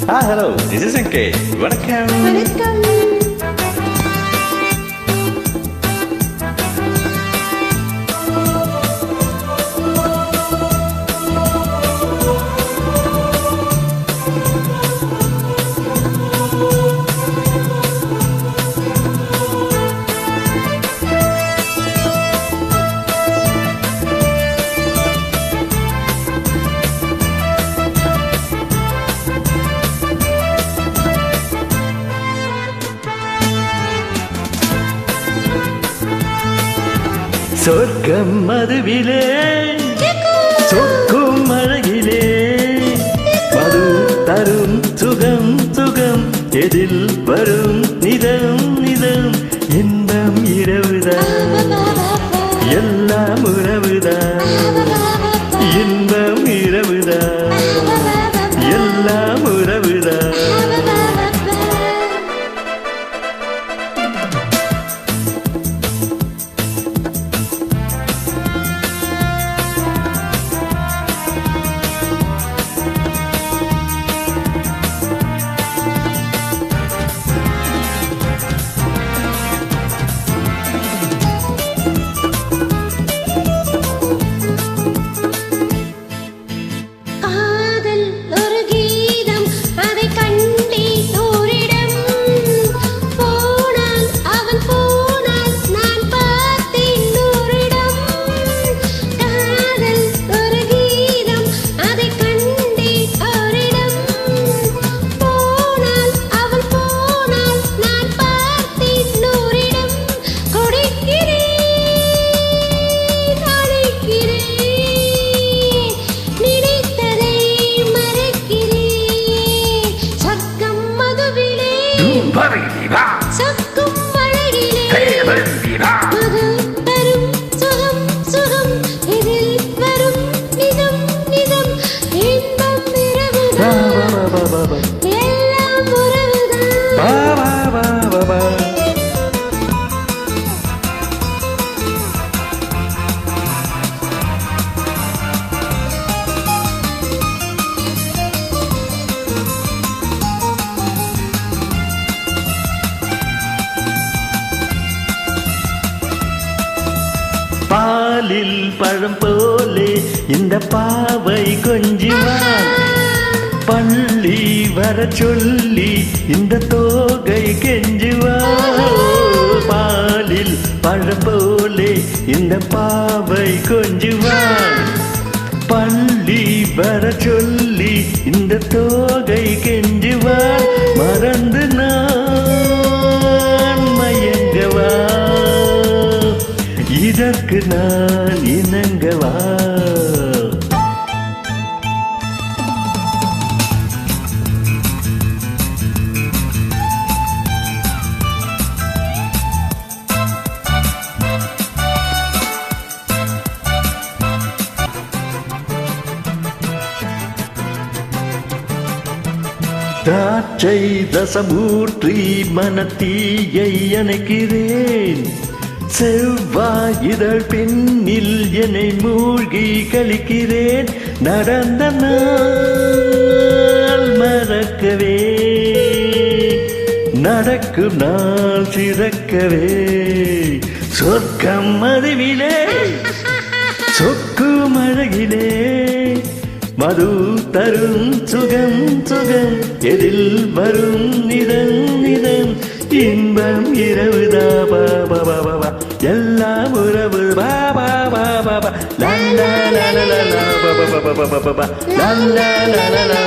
Hello, this is என்கே. வணக்கம். வணக்கம். சொர்க்கம் மதுவிலே சொக்கும் அழகிலே மது தரும் சுகம் சுகம் எதில் வரும் நிதம் நிதம் இன்பம் இரவுதான் எல்லாம் உறவுதான் இன்பம் இரவுதான் எல்லாம் உறவுதான். சொக்கும் அழகிலே மது தரும் சுகம் சுகம் எதில் வரும் நிதம் நிதம் இன்பம் இரவுதான் எல்லாம் உறவுதான். பாலில் பழம் போலே இந்த பாவை கொஞ்சிவான் பள்ளி வர சொல்லி இந்த தோகை கெஞ்சுவான். பாலில் பழம் போலே இந்த பாவை கொஞ்சுவான் பள்ளி வர சொல்லி இந்த தோகை கெஞ்சுவான். மறந்து நான் மயங்கவா இதற்கு நான் இணங்கவா? திராட்சை ரசமூற்றி மனத்தீயை அணைக்கிறேன் செவ்வாய் இதழ் பின்னில் என்னை மூழ்கி கழிக்கிறேன். நடந்த நாள் மறக்கவே நடக்கும் நாள் சிறக்கவே சொர்க்கம் மதுவிலே சொக்கும் அழகிலே மது தரும் சுகம் சுகம் எதில் வரும் நிதம் நிதம் இன்பம் இரவுதா பாபா பாபா எல்லாம் உறவு பாபா பாபா லா லா லா லா லா பாபா பாபா பாபா லா லா லா லா